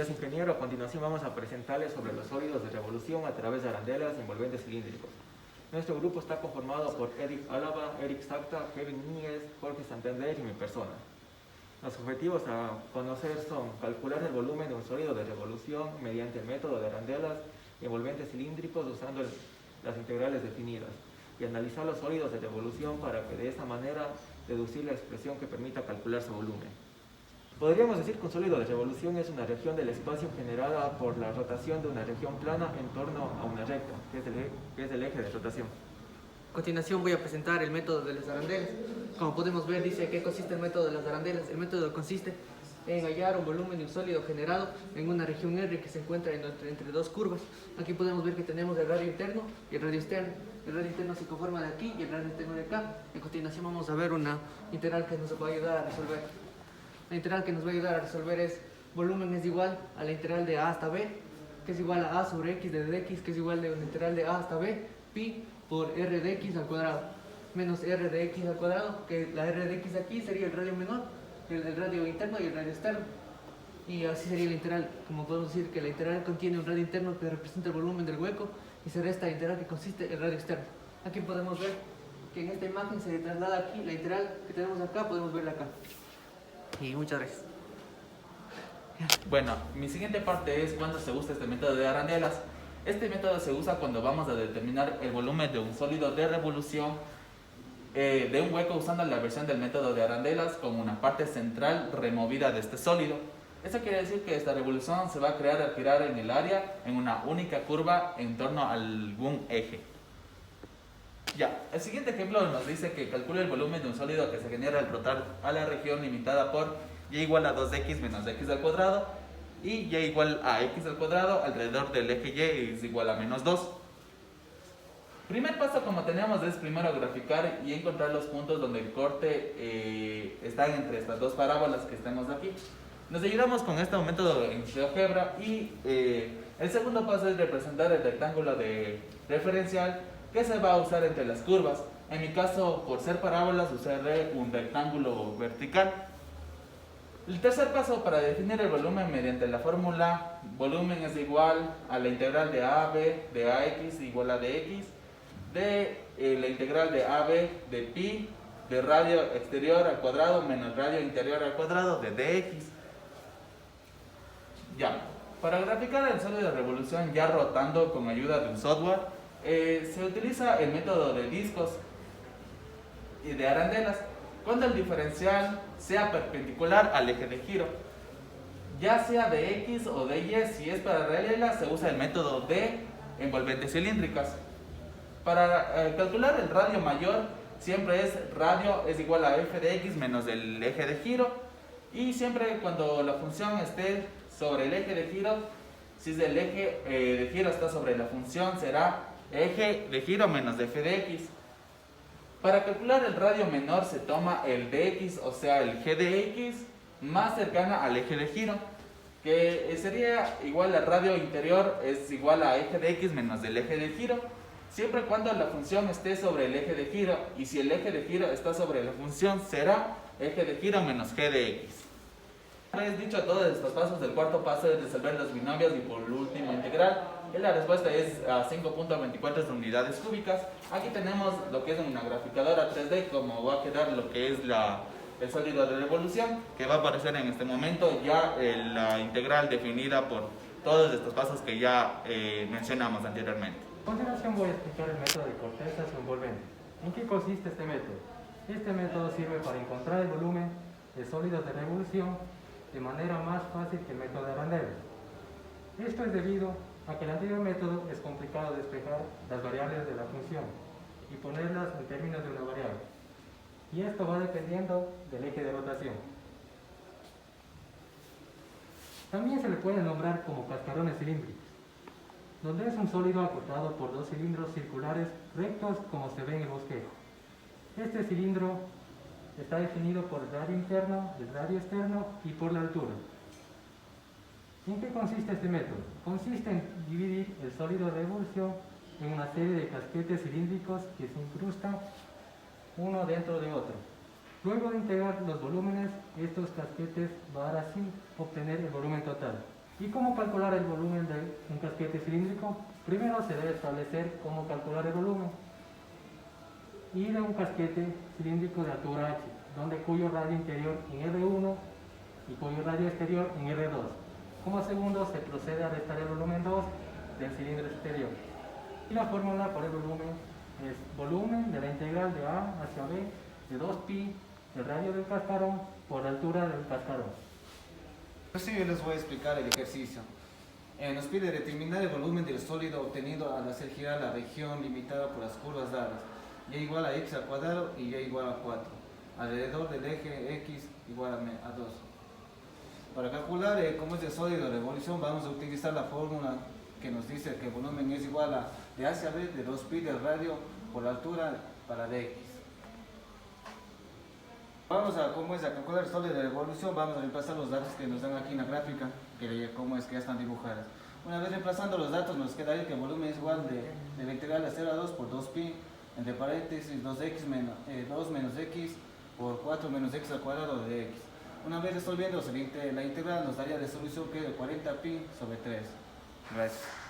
Ingeniero, a continuación vamos a presentarles sobre los sólidos de revolución a través de arandelas y envolventes cilíndricos. Nuestro grupo está conformado por Eric Álava, Eric Sacta, Kevin Núñez, Jorge Santander y mi persona. Los objetivos a conocer son calcular el volumen de un sólido de revolución mediante el método de arandelas y envolventes cilíndricos usando las integrales definidas, y analizar los sólidos de revolución para que de esa manera deducir la expresión que permita calcular su volumen. Podríamos decir que un sólido de revolución es una región del espacio generada por la rotación de una región plana en torno a una recta, que es el eje de rotación. A continuación voy a presentar el método de las arandelas. Como podemos ver, dice ¿qué consiste el método de las arandelas? El método consiste en hallar un volumen de un sólido generado en una región R que se encuentra entre dos curvas. Aquí podemos ver que tenemos el radio interno y el radio externo. El radio interno se conforma de aquí y el radio externo de acá. A continuación vamos a ver una integral que nos va a ayudar a resolver. La integral que nos va a ayudar a resolver es volumen es igual a la integral de a hasta b, que es igual a sobre x de dx, que es igual de una integral de a hasta b, pi por r de x al cuadrado, menos r de x al cuadrado, que la r de x aquí sería el radio menor, el radio interno y el radio externo. Y así sería la integral. Como podemos decir que la integral contiene un radio interno que representa el volumen del hueco y se resta la integral que consiste en el radio externo. Aquí podemos ver que en esta imagen se traslada aquí la integral que tenemos acá, podemos verla acá. Y muchas gracias. Bueno, mi siguiente parte es cuando se usa este método de arandelas. Este método se usa cuando vamos a determinar el volumen de un sólido de revolución de un hueco usando la versión del método de arandelas como una parte central removida de este sólido. Eso quiere decir que esta revolución se va a crear al girar en el área en una única curva en torno a algún eje. Ya, el siguiente ejemplo nos dice que calcule el volumen de un sólido que se genera al rotar a la región limitada por y igual a 2x menos x al cuadrado y y igual a x al cuadrado alrededor del eje y es igual a menos 2. Primer paso, como teníamos, es primero graficar y encontrar los puntos donde el corte está entre estas dos parábolas que tenemos aquí. Nos ayudamos con este método en GeoGebra y el segundo paso es representar el rectángulo de referencial que se va a usar entre las curvas. En mi caso, por ser parábolas, usaré un rectángulo vertical. El tercer paso, para definir el volumen mediante la fórmula volumen es igual a la integral de AB de AX igual a dx de la integral de AB de pi de radio exterior al cuadrado menos radio interior al cuadrado de dx. Ya, para graficar el sólido de revolución ya rotando con ayuda de un software, se utiliza el método de discos y de arandelas cuando el diferencial sea perpendicular al eje de giro, ya sea de X o de Y. Si es paralela se usa el método de envolventes cilíndricas. Para calcular el radio mayor siempre es radio es igual a f de x menos el eje de giro, y siempre cuando la función esté sobre el eje de giro, si el eje de giro está sobre la función, será eje de giro menos de f de x. Para calcular el radio menor se toma el dx, o sea el g de x, más cercana al eje de giro, que sería igual al radio interior es igual a eje de x menos del eje de giro, siempre cuando la función esté sobre el eje de giro, y si el eje de giro está sobre la función será eje de giro menos g de x. Una vez dicho todos estos pasos, el cuarto paso es resolver los binomios y por último integral, y la respuesta es a 5.24 unidades cúbicas. Aquí tenemos lo que es una graficadora 3D, como va a quedar lo que es el sólido de revolución, que va a aparecer en este momento ya la integral definida por todos estos pasos que ya mencionamos anteriormente. A continuación voy a explicar el método de cortezas envolventes. ¿En qué consiste este método? Este método sirve para encontrar el volumen de sólidos de revolución de manera más fácil que el método de arandelas. Esto es debido a que el anterior método es complicado despejar las variables de la función y ponerlas en términos de una variable, y esto va dependiendo del eje de rotación. También se le puede nombrar como cascarones cilíndricos, donde es un sólido acotado por dos cilindros circulares rectos como se ve en el bosquejo. Este cilindro está definido por el radio interno, el radio externo y por la altura. ¿En qué consiste este método? Consiste en dividir el sólido de revolución en una serie de casquetes cilíndricos que se incrustan uno dentro de otro. Luego de integrar los volúmenes, estos casquetes van a así obtener el volumen total. ¿Y cómo calcular el volumen de un casquete cilíndrico? Primero se debe establecer cómo calcular el volumen y de un casquete cilíndrico de altura h, cuyo radio interior en R1 y cuyo radio exterior en R2. Como segundo se procede a restar el volumen 2 del cilindro exterior. Y la fórmula por el volumen es volumen de la integral de A hacia B de 2pi del radio del cascarón por la altura del cascarón. Pues sí, yo les voy a explicar el ejercicio. Nos pide determinar el volumen del sólido obtenido al hacer girar la región limitada por las curvas dadas, y igual a x al cuadrado y y igual a 4, alrededor del eje x igual a 2. Para calcular cómo es el sólido de revolución, vamos a utilizar la fórmula que nos dice que el volumen es igual a de A hacia B de 2pi del radio por la altura para dx. Vamos a cómo es a calcular el sólido de revolución, vamos a reemplazar los datos que nos dan aquí en la gráfica, que cómo es que ya están dibujadas. Una vez reemplazando los datos, nos queda ahí que el volumen es igual de la integral de 0 a 2 por 2pi, entre paréntesis 2 menos x por 4 menos x al cuadrado de x. Una vez resolviendo la integral, nos daría de solución que es de 40pi sobre 3. Gracias.